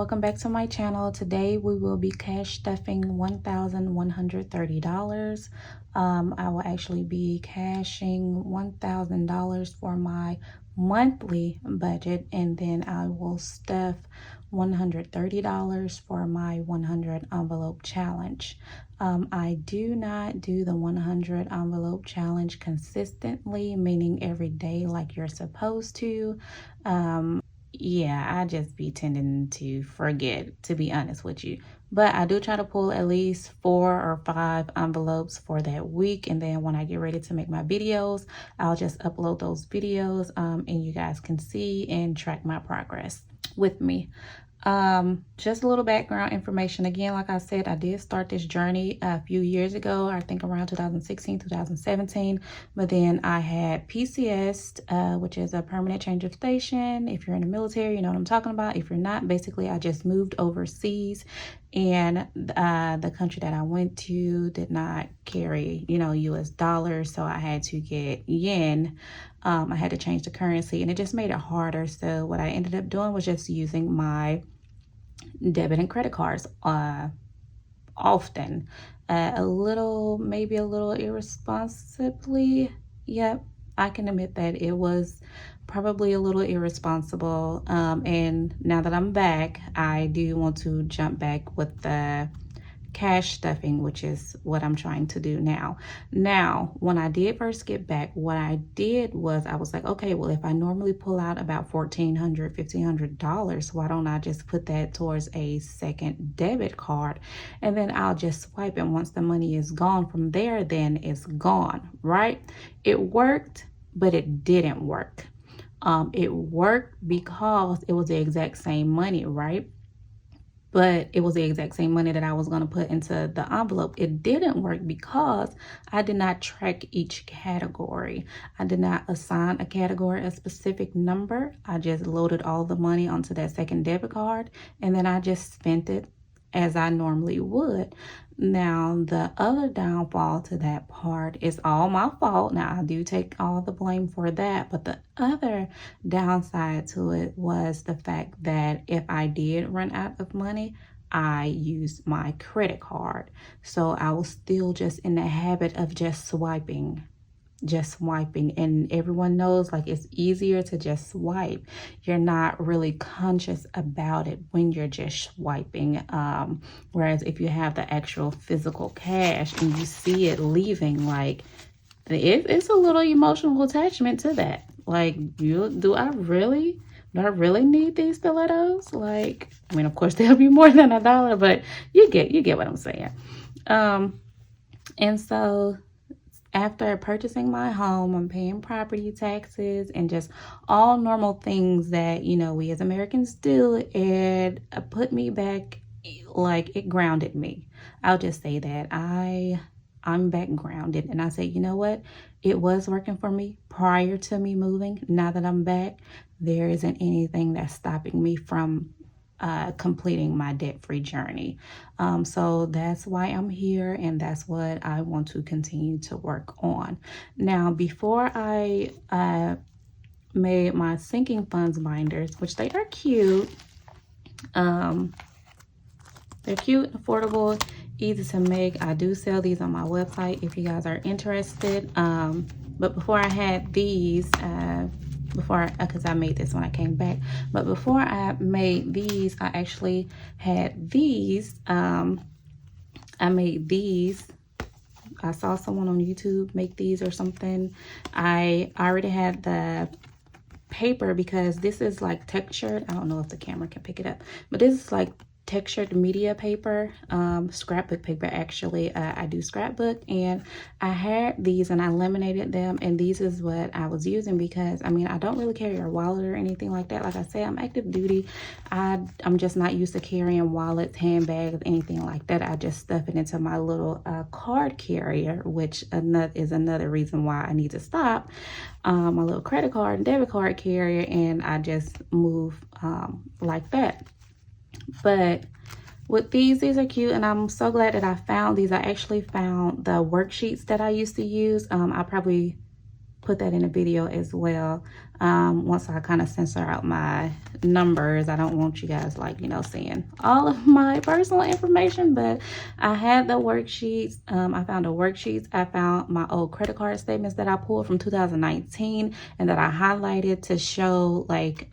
welcome back to my channel. Today we will be cash stuffing $1,130. I will actually be cashing $1,000 for my monthly budget, and then I will stuff $130 for my 100 envelope challenge. I do not do the 100 envelope challenge consistently, meaning every day like you're supposed to. Yeah, I just be tending to forget, to be honest with you. But I do try to pull at least 4 or 5 envelopes for that week. And then when I get ready to make my videos, I'll just upload those videos and you guys can see and track my progress with me. Just a little background information. Again, like I said, I did start this journey a few years ago, I think around 2016, 2017, but then I had PCS, which is a permanent change of station. If you're in the military, you know what I'm talking about. If you're not, basically I just moved overseas, and the country that I went to did not carry, US dollars, so I had to get yen. I had to change the currency, and it just made it harder. So what I ended up doing was just using my debit and credit cards often, maybe a little irresponsibly. Yep, I can admit that it was probably a little irresponsible. And now that I'm back, I do want to jump back with the cash stuffing, which is what I'm trying to do now. Now, when I did first get back, what I did was I was like, okay, well, if I normally pull out about $1,400, $1,500, why don't I just put that towards a second debit card, and then I'll just swipe it. Once the money is gone from there, then it's gone, right? It worked, but it didn't work. It worked because it was the exact same money, right? But it was the exact same money that I was going to put into the envelope. It didn't work because I did not track each category. I did not assign a category a specific number. I just loaded all the money onto that second debit card, and then I just spent it as I normally would. Now, the other downfall to that part is all my fault. Now, I do take all the blame for that, but the other downside to it was the fact that if I did run out of money, I used my credit card. So I was still just in the habit of just swiping, and everyone knows, like, it's easier to just swipe. You're not really conscious about it when you're just swiping, whereas if you have the actual physical cash and you see it leaving, like, it's a little emotional attachment to that. Like, do I really need these stilettos? Like, I mean, of course they'll be more than $1, but you get what I'm saying. And so after purchasing my home, I'm paying property taxes and just all normal things that, we as Americans do. It put me back, like, it grounded me. I'll just say that I'm back grounded. And I say, you know what? It was working for me prior to me moving. Now that I'm back, there isn't anything that's stopping me from completing my debt-free journey. So that's why I'm here, and that's what I want to continue to work on. Now, before I made my sinking funds binders, which they are cute, they're cute, affordable, easy to make. I do sell these on my website if you guys are interested. But before I had these, because I made this when I came back, but before I made these, I actually had these. I made these. I saw someone on YouTube make these or something. I already had the paper because this is like textured. I don't know if the camera can pick it up, but this is like textured media paper, scrapbook paper actually. I do scrapbook, and I had these and I laminated them, and these is what I was using because I don't really carry a wallet or anything like that. Like I said, I'm active duty. I'm just not used to carrying wallets, handbags, anything like that. I just stuff it into my little card carrier, which is another reason why I need to stop. My little credit card and debit card carrier, and I just move like that. But with these are cute, and I'm so glad that I found these. I actually found the worksheets that I used to use. I probably put that in a video as well. Once I kind of censor out my numbers, I don't want you guys like, you know, seeing all of my personal information, but I had the worksheets. I found the worksheets. I found my old credit card statements that I pulled from 2019 and that I highlighted to show like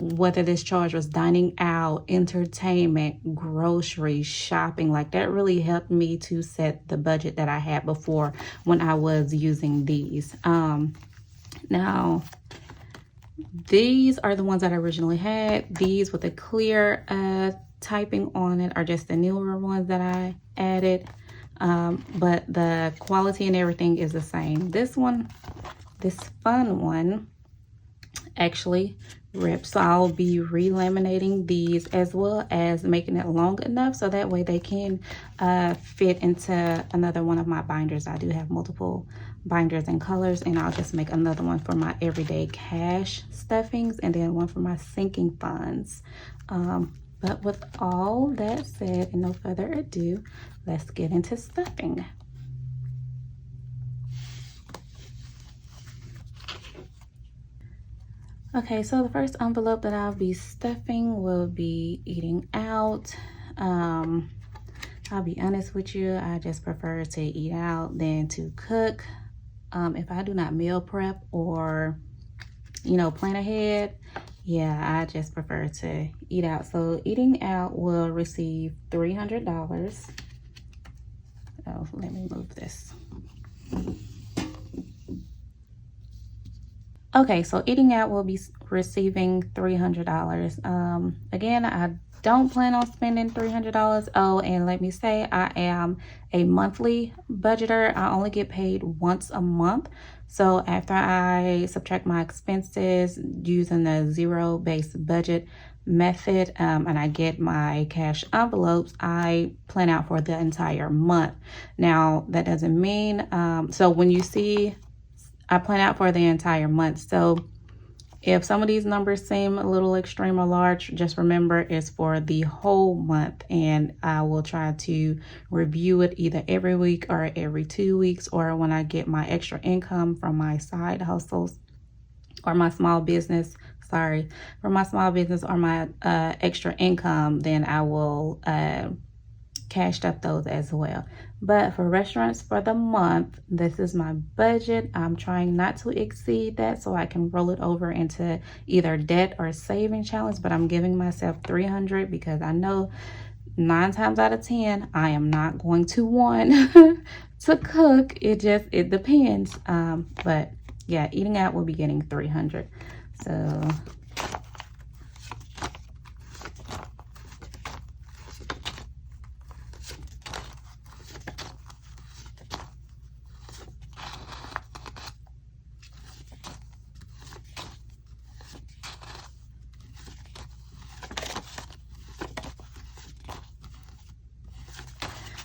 whether this charge was dining out, entertainment, groceries, shopping. Like that really helped me to set the budget that I had before when I was using these. Now these are the ones that I originally had. These with the clear typing on it are just the newer ones that I added, but the quality and everything is the same. This one, this fun one, actually ripped, so I'll be relaminating these as well as making it long enough so that way they can fit into another one of my binders. I do have multiple binders and colors, and I'll just make another one for my everyday cash stuffings and then one for my sinking funds. But with all that said and no further ado, let's get into stuffing. Okay, so the first envelope that I'll be stuffing will be eating out. I'll be honest with you, I just prefer to eat out than to cook. If I do not meal prep or, you know, plan ahead, yeah, I just prefer to eat out. So eating out will receive $300. Oh, let me move this. Okay, so eating out will be receiving $300. Again, I don't plan on spending $300. Oh, and let me say, I am a monthly budgeter. I only get paid once a month. So after I subtract my expenses using the zero-based budget method, and I get my cash envelopes, I plan out for the entire month. Now, that doesn't mean, so when you see I plan out for the entire month. So if some of these numbers seem a little extreme or large, just remember it's for the whole month, and I will try to review it either every week or every 2 weeks, or when I get my extra income from my side hustles or my small business, from my small business or my extra income, then I will cash up those as well. But for restaurants for the month, this is my budget. I'm trying not to exceed that so I can roll it over into either debt or saving challenge, but I'm giving myself $300 because I know 9 times out of 10 I am not going to want to cook. It depends. But yeah, eating out will be getting $300. So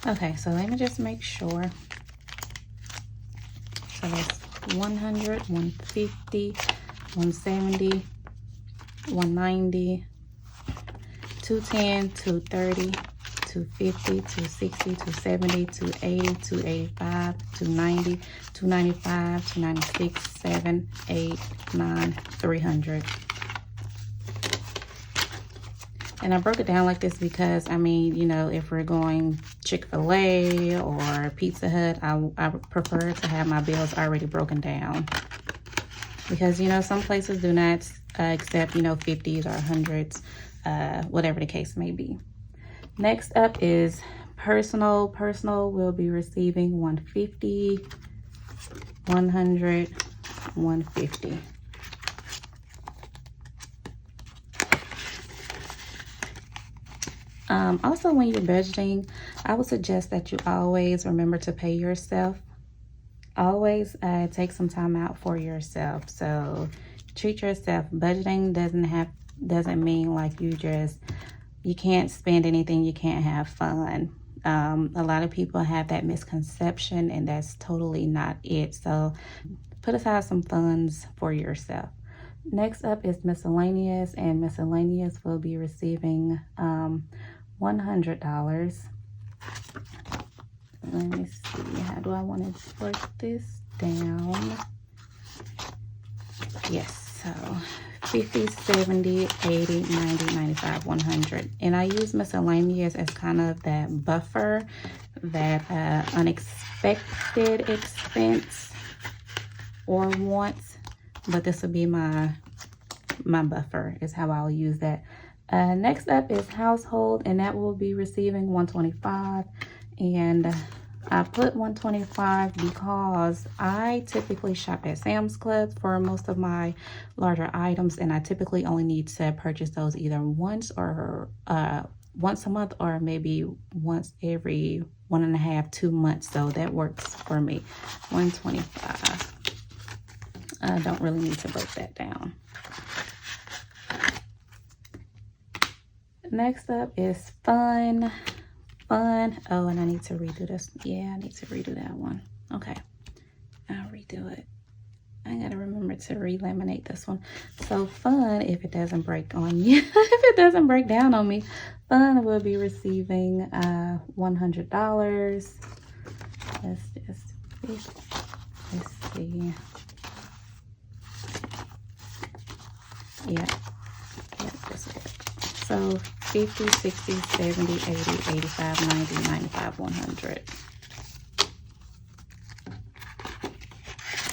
okay, so let me just make sure. So that's 100, 150, 170, 190, 210, 230, 250, 260, 270, 280, 285, 290, 295, 296, 7, 8, 9, 300. And I broke it down like this because, I mean, you know, if we're going Chick-fil-A or Pizza Hut, I prefer to have my bills already broken down. Because, you know, some places do not accept, you know, 50s or 100s, whatever the case may be. Next up is personal. Personal will be receiving 150, 100, 150. Also, when you're budgeting, I would suggest that you always remember to pay yourself. Always take some time out for yourself. So treat yourself. Budgeting doesn't mean like you can't spend anything, you can't have fun. A lot of people have that misconception, and that's totally not it. So put aside some funds for yourself. Next up is miscellaneous, and miscellaneous will be receiving $100. Let me see, how do I want to break this down? Yes, so 50, 70, 80, 90, 95, 100. And I use miscellaneous as kind of that buffer, that unexpected expense or wants. But this will be my buffer is how I'll use that. Next up is household, and that will be receiving 125. And I put 125 because I typically shop at Sam's Club for most of my larger items, and I typically only need to purchase those either once a month, or maybe once every 1.5, 2 months. So that works for me. 125. I don't really need to break that down. Next up is fun. Oh, and I need to redo this. Yeah, I need to redo that one. Okay, I'll redo it. I gotta remember to re-laminate this one. So fun, if it doesn't break on you, if it doesn't break down on me, fun will be receiving $100. Let's see. Yeah, this works. So 50, 60, 70, 80, 85, 90, 95, 100.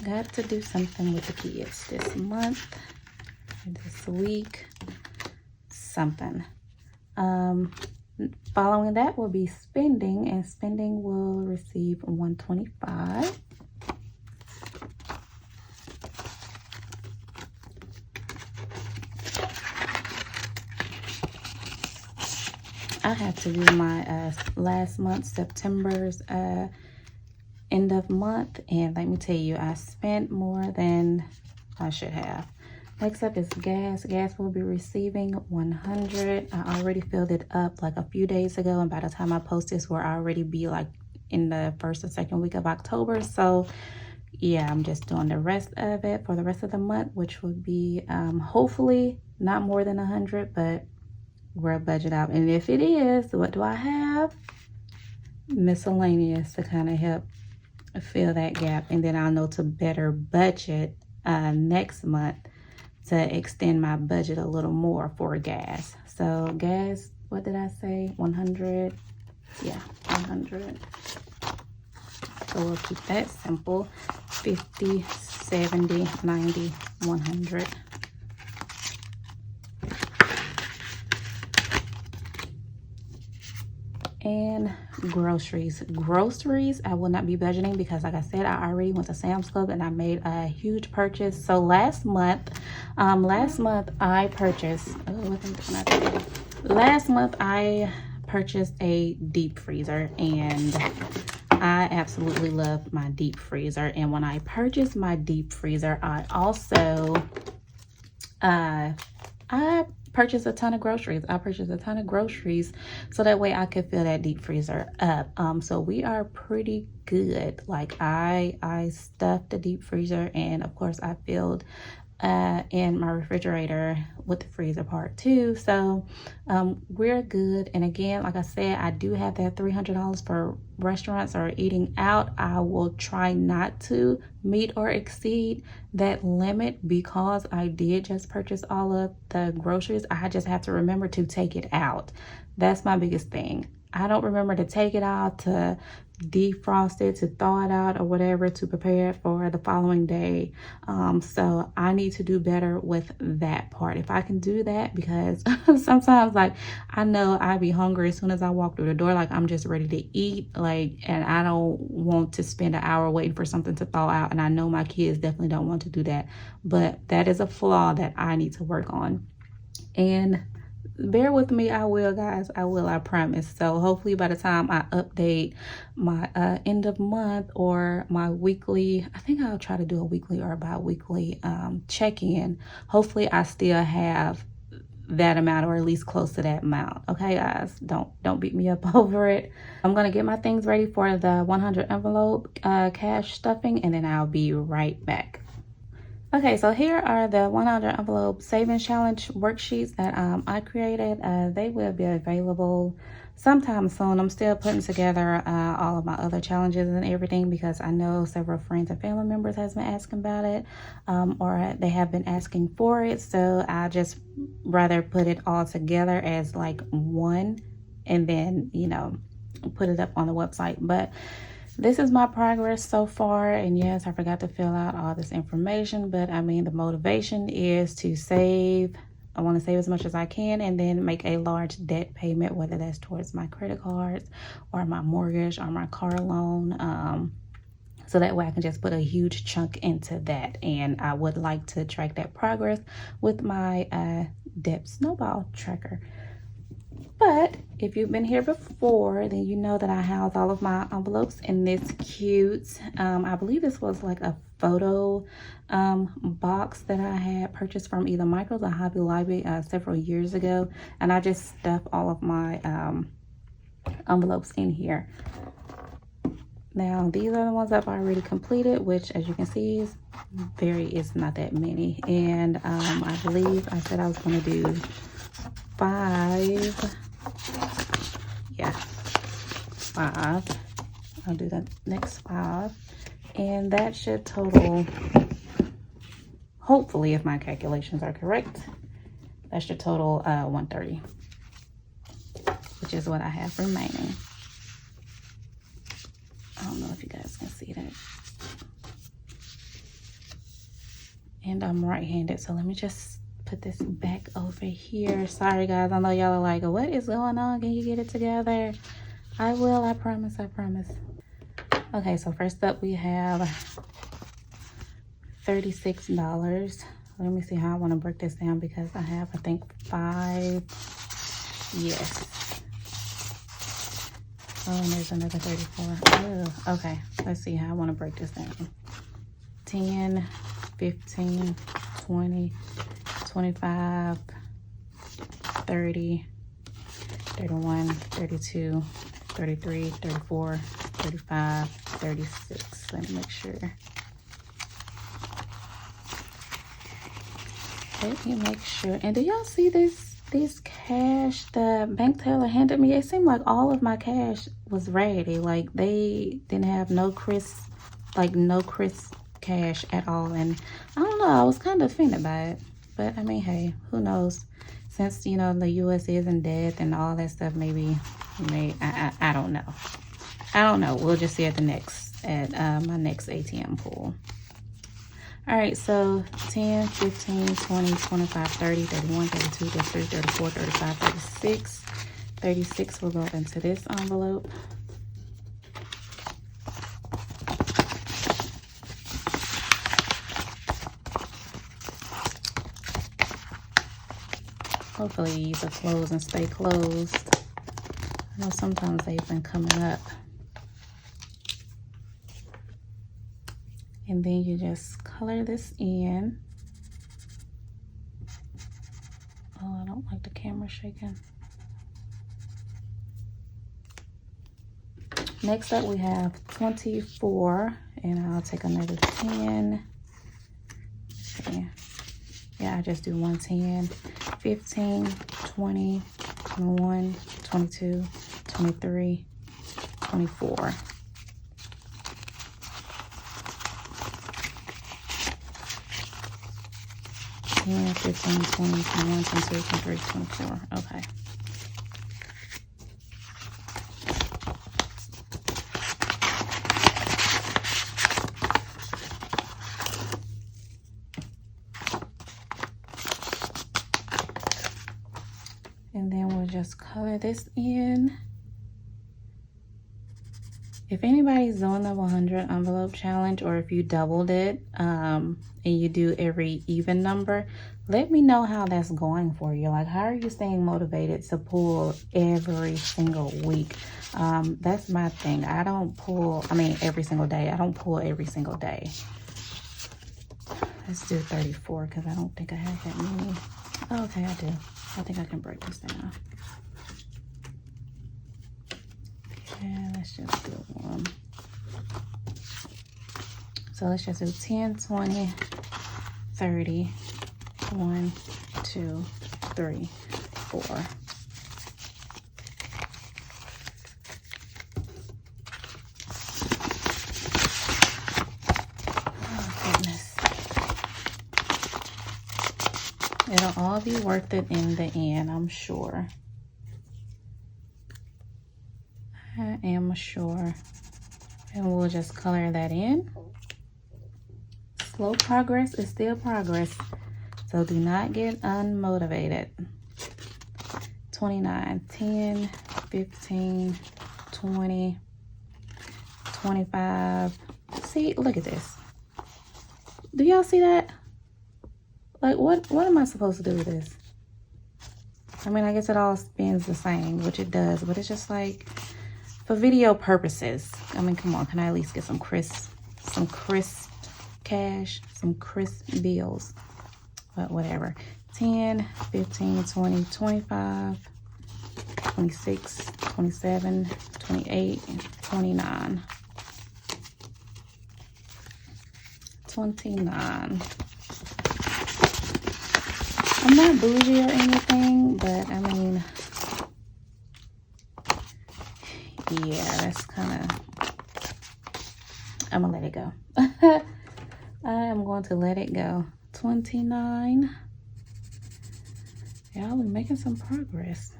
Got to do something with the kids this month, this week, something. Following that will be spending, and spending will receive 125. I had to do my last month, September's end of month, and let me tell you, I spent more than I should have. Next up is gas. Gas will be receiving 100. I already filled it up like a few days ago, and by the time I post this, we'll already be like in the first or second week of October. So yeah, I'm just doing the rest of it for the rest of the month, which would be hopefully not more than 100, but we'll budget out. And if it is, what do I have? Miscellaneous to kind of help fill that gap, and then I'll know to better budget next month to extend my budget a little more for gas. So gas, what did I say? 100. Yeah, 100. So we'll keep that simple. 50, 70, 90, 100. And groceries. I will not be budgeting because, like I said, I already went to Sam's Club and I made a huge purchase. So last month I purchased, last month I purchased a deep freezer, and I absolutely love my deep freezer. And when I purchased my deep freezer, I also I purchased a ton of groceries. I purchased a ton of groceries so that way I could fill that deep freezer up. So we are pretty good. Like I stuffed the deep freezer, and of course I filled in my refrigerator with the freezer part too. So we're good. And again, like I said, I do have that $300 for restaurants or eating out. I will try not to meet or exceed that limit because I did just purchase all of the groceries. I just have to remember to take it out. That's my biggest thing. I don't remember to take it out, to defrost it, to thaw it out, or whatever, to prepare it for the following day. So I need to do better with that part. If I can do that, because sometimes like I know I be hungry as soon as I walk through the door, like I'm just ready to eat, like, and I don't want to spend an hour waiting for something to thaw out, and I know my kids definitely don't want to do that. But that is a flaw that I need to work on. And bear with me, I will, guys. I will, I promise. So hopefully by the time I update my end of month or my weekly, I think I'll try to do a weekly or bi-weekly check-in. Hopefully I still have that amount, or at least close to that amount. Okay, guys, don't beat me up over it. I'm gonna get my things ready for the 100 envelope cash stuffing, and then I'll be right back. Okay, so here are the 100 envelope savings challenge worksheets that I created. They will be available sometime soon. I'm still putting together all of my other challenges and everything, because I know several friends and family members has been asking about it, or they have been asking for it. So I just rather put it all together as like one, and then, you know, put it up on the website. But this is my progress so far. And yes, I forgot to fill out all this information, but I mean, the motivation is to save. I want to save as much as I can, and then make a large debt payment, whether that's towards my credit cards or my mortgage or my car loan. So that way I can just put a huge chunk into that. And I would like to track that progress with my debt snowball tracker. But if you've been here before, then you know that I house all of my envelopes in this cute, I believe this was like a photo box that I had purchased from either Michael's or Hobby Lobby several years ago. And I just stuff all of my envelopes in here. Now, these are the ones I've already completed, which, as you can see, is not that many. And I believe I said I was going to do 5. Yeah, 5. I'll do the next 5, and that should total, hopefully, if my calculations are correct, that should total 130, which is what I have remaining. I don't know if you guys can see that. And I'm right-handed, so let me just put this back over here. Sorry guys, I know y'all are like, what is going on? Can you get it together? I will, I promise, I promise. Okay, so first up we have $36. Let me see how I want to break this down, because I have, I think, 5. Yes. Oh, and there's another 34. Oh, okay, let's see how I want to break this down. 10, 15, 20, 25, 30, 31, 32, 33, 34, 35, 36. Let me make sure. Let me make sure. And do y'all see this cash the bank teller handed me? It seemed like all of my cash was raggedy. Like they didn't have no crisp cash at all. And I don't know, I was kind of offended by it. But I mean, hey, who knows? Since, you know, the US is in debt and all that stuff, maybe I don't know. I don't know. We'll just see at my next ATM pool. All right, so 10, 15, 20, 25, 30, 31, 32, 33, 34, 35, 36. 36 will go into this envelope. Hopefully these will close and stay closed. I know sometimes they've been coming up. And then you just color this in. Oh, I don't like the camera shaking. Next up we have 24, and I'll take another 10. Okay. Yeah, I just do 1 10, 15, 20, 21, 22, 23, 24. 10, 15, 20, 21, 22, 23, 24. Okay. And then we'll just color this in. If anybody's doing the 100 envelope challenge, or if you doubled it and you do every even number, let me know how that's going for you. Like, how are you staying motivated to pull every single week? That's my thing. I don't pull, I mean, every single day. I don't pull every single day. Let's do 34, because I don't think I have that many. Oh, okay, I do. I think I can break this down. Yeah, let's just do 1. So let's just do 10, 20, 30, 1, 2, 3, 4. It'll all be worth it in the end, I'm sure. I am sure. And we'll just color that in. Slow progress is still progress, so do not get unmotivated. 29, 10, 15, 20, 25. See, look at this. Do y'all see that? Like, what am I supposed to do with this? I mean, I guess it all spins the same, which it does, but it's just like, for video purposes, I mean, come on, can I at least get some crisp cash, some crisp bills? But whatever. 10, 15, 20, 25, 26, 27, 28, 29. 29. I'm not bougie or anything, but I mean, yeah, that's kind of, I'm gonna let it go. I am going to let it go. 29. Y'all, we're making some progress.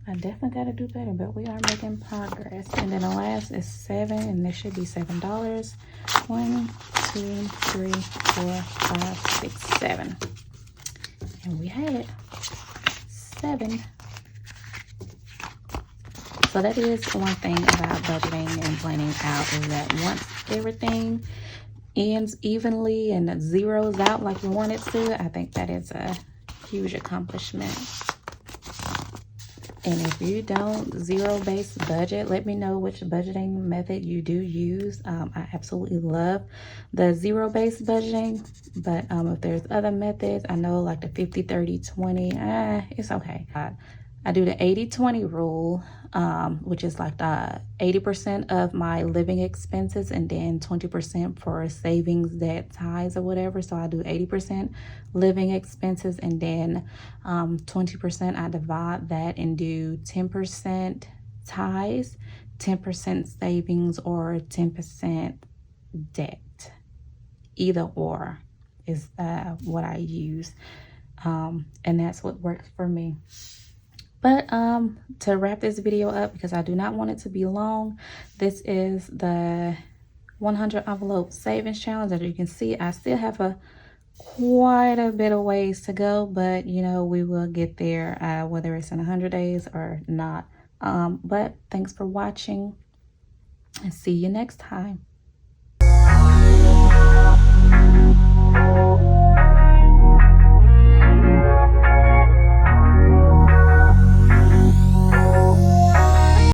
I definitely got to do better, but we are making progress. And then the last is 7, and this should be $7. 1, 2, 3, 4, 5, 6, 7. And we had it. 7. So that is one thing about budgeting and planning out, is that once everything ends evenly and it zeroes out like you want it to, I think that is a huge accomplishment. And if you don't zero-based budget, let me know which budgeting method you do use. I absolutely love the zero-based budgeting, but if there's other methods, I know like the 50, 30, 20, it's okay. I do the 80-20 rule, which is like the 80% of my living expenses and then 20% for savings that ties or whatever. So I do 80% living expenses, and then 20% I divide that and do 10% ties, 10% savings, or 10% debt. Either or is what I use, and that's what works for me. But to wrap this video up, because I do not want it to be long, this is the 100 envelope savings challenge. As you can see, I still have quite a bit of ways to go, but you know, we will get there, whether it's in 100 days or not. But thanks for watching, and see you next time.